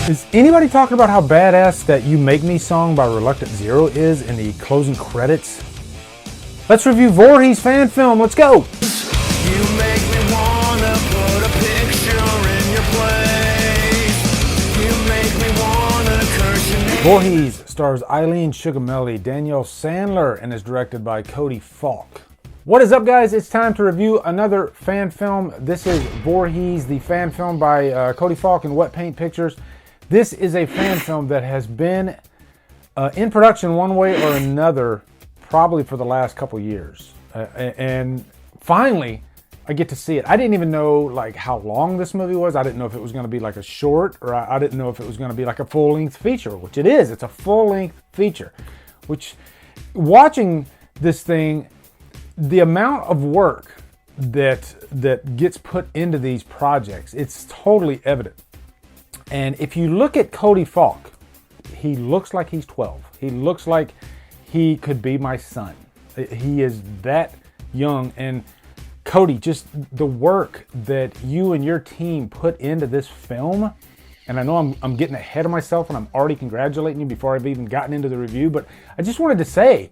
Is anybody talking about how badass that You Make Me song by Reluctant Zero is in the closing credits? Let's review Voorhees fan film. Let's go. You make me wanna put a picture in your place. You make me wanna curse your name. Voorhees stars Eileen Sugarmelly, Danielle Sandler, and is directed by Cody Falk. What is up, guys? It's time to review another fan film. This is Voorhees, the fan film by Cody Falk and Wet Paint Pictures. This is a fan film that has been in production one way or another probably for the last couple years. And finally, I get to see it. I didn't even know like how long this movie was. I didn't know if it was going to be like a short, or I didn't know if it was going to be like a full-length feature, which it is. It's a full-length feature, which watching this thing, the amount of work that gets put into these projects, it's totally evident. And if you look at Cody Falk, he looks like he's 12. He looks like he could be my son. He is that young. And Cody, just the work that you and your team put into this film, and I know I'm getting ahead of myself and I'm already congratulating you before I've even gotten into the review, but I just wanted to say,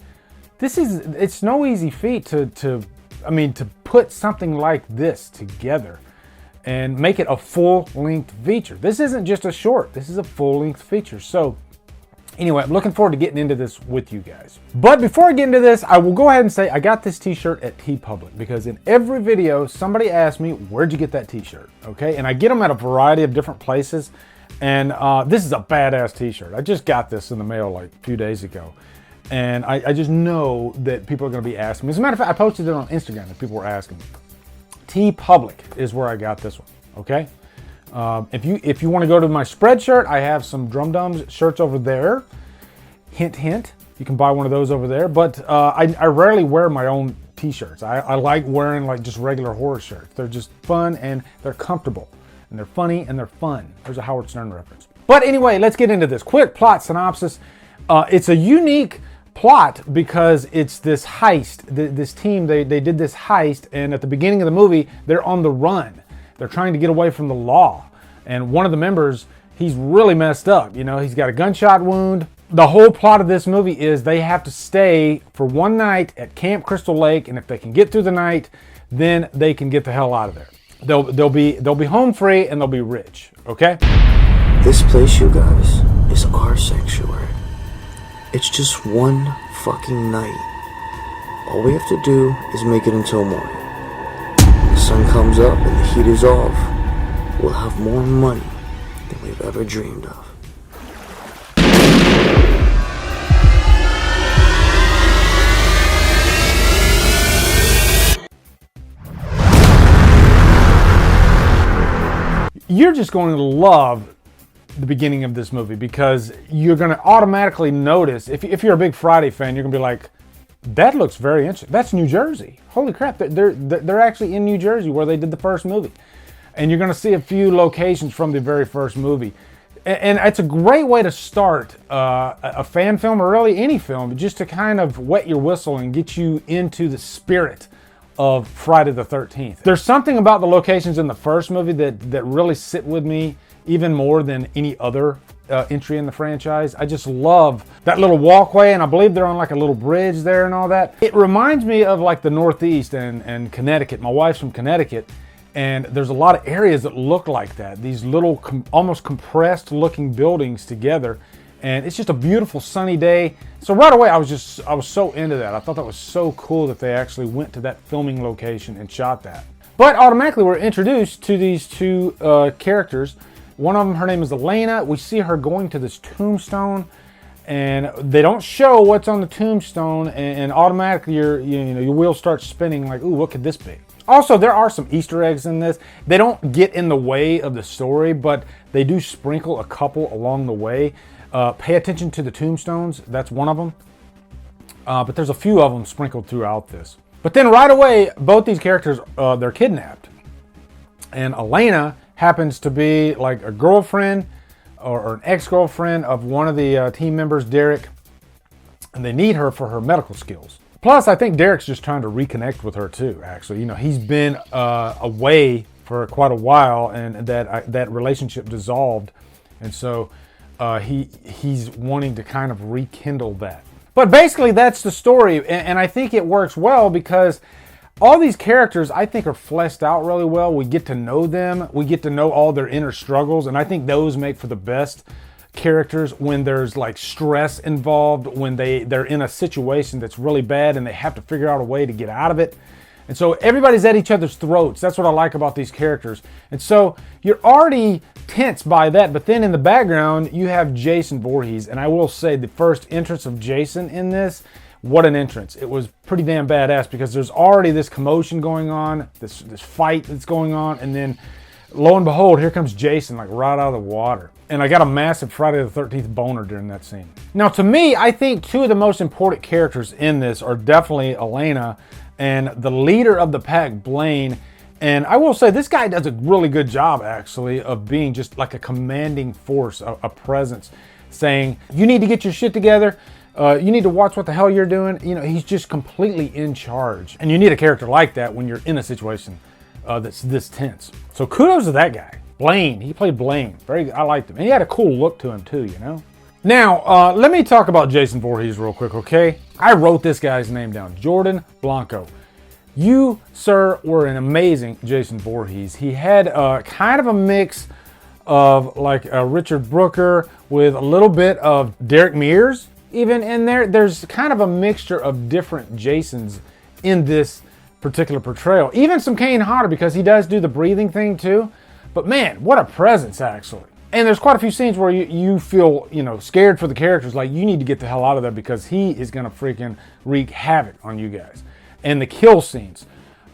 it's no easy feat to put something like this together and make it a full-length feature. This isn't just a short, this is a full-length feature. So anyway, I'm looking forward to getting into this with you guys. But before I get into this, I will go ahead and say I got this t-shirt at TeePublic, because in every video, somebody asks me, where'd you get that t-shirt? Okay, and I get them at a variety of different places. And this is a badass t-shirt. I just got this in the mail like a few days ago. And I just know that people are gonna be asking me. As a matter of fact, I posted it on Instagram and people were asking me. TeePublic is where I got this one, okay? If you want to go to my Spreadshirt, I have some Drumdums shirts over there. Hint, hint, you can buy one of those over there. But I rarely wear my own t-shirts. I like wearing like just regular horror shirts. They're just fun and they're comfortable. And they're funny and they're fun. There's a Howard Stern reference. But anyway, let's get into this. Quick plot synopsis. It's a unique plot because it's this heist. This team, they did this heist, and at the beginning of the movie, they're on the run. They're trying to get away from the law. And one of the members, he's really messed up. You know, he's got a gunshot wound. The whole plot of this movie is they have to stay for one night at Camp Crystal Lake, and if they can get through the night, then they can get the hell out of there. They'll be home free and they'll be rich, okay? This place, you guys, is our sanctuary. It's just one fucking night. All we have to do is make it until morning. When the sun comes up and the heat is off, we'll have more money than we've ever dreamed of. You're just going to love the beginning of this movie, because you're going to automatically notice, if you're a big Friday fan, you're going to be like, that looks very interesting. That's New Jersey. Holy crap, they're actually in New Jersey where they did the first movie. And you're going to see a few locations from the very first movie. And it's a great way to start a fan film, or really any film, just to kind of wet your whistle and get you into the spirit of Friday the 13th. There's something about the locations in the first movie that really sit with me even more than any other entry in the franchise. I just love that little walkway, and I believe they're on like a little bridge there and all that. It reminds me of like the Northeast and Connecticut. My wife's from Connecticut, and there's a lot of areas that look like that. These little almost compressed looking buildings together, and it's just a beautiful sunny day. So right away I was so into that. I thought that was so cool that they actually went to that filming location and shot that. But automatically we're introduced to these two characters. One of them, her name is Elena. We see her going to this tombstone, and they don't show what's on the tombstone, and automatically your wheel starts spinning like, ooh, what could this be? Also, there are some Easter eggs in this. They don't get in the way of the story, but they do sprinkle a couple along the way. Pay attention to the tombstones. That's one of them. But there's a few of them sprinkled throughout this. But then right away, both these characters, they're kidnapped. And Elena happens to be like a girlfriend or an ex-girlfriend of one of the team members, Derek, and they need her for her medical skills. Plus, I think Derek's just trying to reconnect with her too, actually. You know, he's been away for quite a while, and that relationship dissolved, And so he's wanting to kind of rekindle that. But basically that's the story, and I think it works well because all these characters I think are fleshed out really well. We get to know them, we get to know all their inner struggles, and I think those make for the best characters when there's like stress involved, when they're in a situation that's really bad and they have to figure out a way to get out of it. And so everybody's at each other's throats. That's what I like about these characters. And so you're already tense by that, but then in the background you have Jason Voorhees, and I will say the first entrance of Jason in this, what an entrance. It was pretty damn badass because there's already this commotion going on, this fight that's going on, and then lo and behold, here comes Jason like right out of the water. And I got a massive Friday the 13th boner during that scene. Now to me, I think two of the most important characters in this are definitely Elena and the leader of the pack, Blaine. And I will say this guy does a really good job actually of being just like a commanding force, a presence, saying, you need to get your shit together. You need to watch what the hell you're doing. You know, he's just completely in charge. And you need a character like that when you're in a situation that's this tense. So kudos to that guy. Blaine, he played Blaine. I liked him. And he had a cool look to him too, you know? Now, let me talk about Jason Voorhees real quick, okay? I wrote this guy's name down, Jordan Blanco. You, sir, were an amazing Jason Voorhees. He had kind of a mix of like Richard Brooker with a little bit of Derek Mears even in there. There's kind of a mixture of different Jasons in this particular portrayal. Even some Kane Hodder, because he does do the breathing thing too. But man, what a presence actually. And there's quite a few scenes where you feel, you know, scared for the characters, like you need to get the hell out of there because he is gonna freaking wreak havoc on you guys. And the kill scenes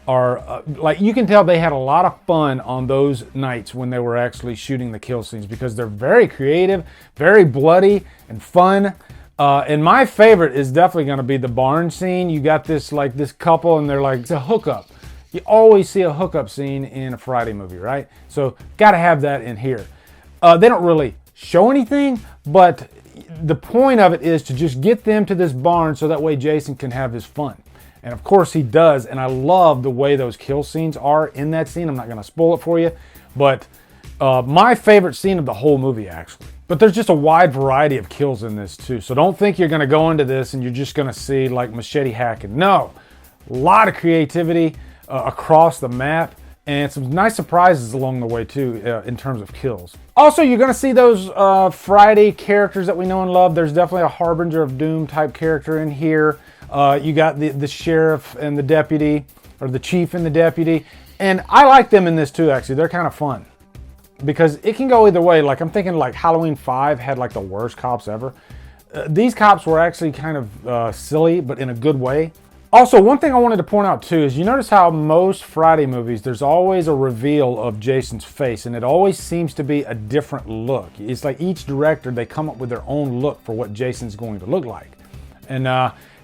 are, like you can tell they had a lot of fun on those nights when they were actually shooting the kill scenes because they're very creative, very bloody and fun. And my favorite is definitely gonna be the barn scene. You got this couple and they're like, it's a hookup. You always see a hookup scene in a Friday movie, right? So gotta have that in here. They don't really show anything, but the point of it is to just get them to this barn so that way Jason can have his fun. And of course he does, and I love the way those kill scenes are in that scene. I'm not gonna spoil it for you, but my favorite scene of the whole movie actually. But there's just a wide variety of kills in this too. So don't think you're gonna go into this and you're just gonna see like machete hacking. No, a lot of creativity across the map. And some nice surprises along the way too in terms of kills. Also, you're gonna see those Friday characters that we know and love. There's definitely a Harbinger of Doom type character in here. You got the sheriff and the deputy, or the chief and the deputy. And I like them in this too, actually. They're kind of fun. Because it can go either way. Like I'm thinking like Halloween 5 had like the worst cops ever. These cops were actually kind of silly, but in a good way. Also, one thing I wanted to point out too is you notice how most Friday movies, there's always a reveal of Jason's face, and it always seems to be a different look. It's like each director, they come up with their own look for what Jason's going to look like. And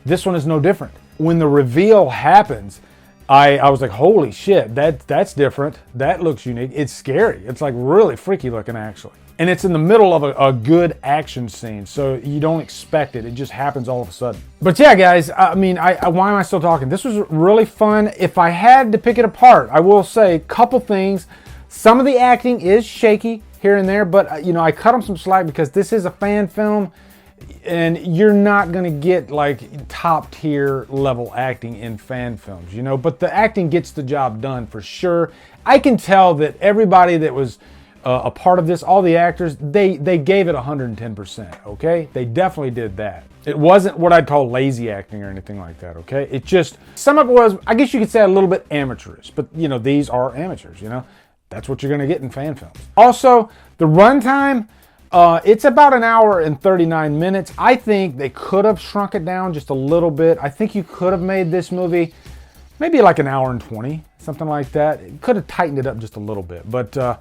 this one is no different. When the reveal happens, I was like, holy shit, that's different. That looks unique. It's scary. It's like really freaky looking actually. And it's in the middle of a good action scene, so you don't expect it. It just happens all of a sudden. But yeah, guys, I mean, why am I still talking? This was really fun. If I had to pick it apart, I will say a couple things. Some of the acting is shaky here and there, but you know, I cut them some slack because this is a fan film, and you're not gonna get like top tier level acting in fan films, you know, but the acting gets the job done for sure. I can tell that everybody that was a part of this, all the actors, they gave it 110%, okay? They definitely did that. It wasn't what I'd call lazy acting or anything like that, okay? It just, some of it was, I guess you could say a little bit amateurish, but you know, these are amateurs, you know? That's what you're gonna get in fan films. Also, the runtime, it's about an hour and 39 minutes. I think they could have shrunk it down just a little bit. I think you could have made this movie maybe like an hour and 20, something like that. It could have tightened it up just a little bit, but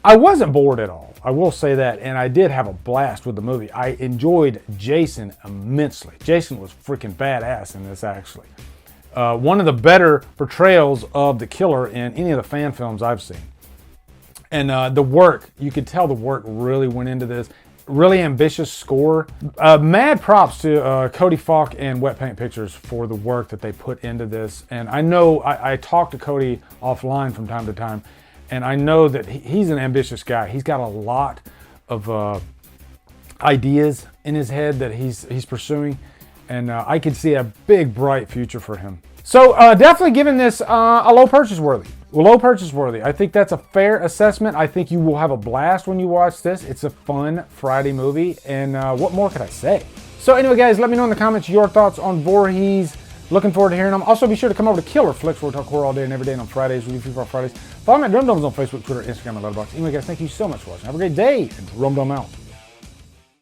I wasn't bored at all. I will say that, and I did have a blast with the movie. I enjoyed Jason immensely. Jason was freaking badass in this actually. One of the better portrayals of the killer in any of the fan films I've seen. And the work, you could tell the work really went into this. Really ambitious score. Mad props to Cody Falk and Wet Paint Pictures for the work that they put into this. And I know, I talked to Cody offline from time to time, and I know that he's an ambitious guy. He's got a lot ideas in his head that he's pursuing, and I could see a big bright future for him. So definitely giving this a low purchase worthy. Low purchase worthy. I think that's a fair assessment. I think you will have a blast when you watch this. It's a fun Friday movie, and what more could I say? So anyway, guys, let me know in the comments your thoughts on Voorhees. Looking forward to hearing them. Also, be sure to come over to Killer Flicks, where we talk horror all day and every day, and on Fridays, we do Free for Fridays. Follow me at Drumdums on Facebook, Twitter, Instagram, and Letterboxd. Anyway, guys, thank you so much for watching. Have a great day, and Drumdum out.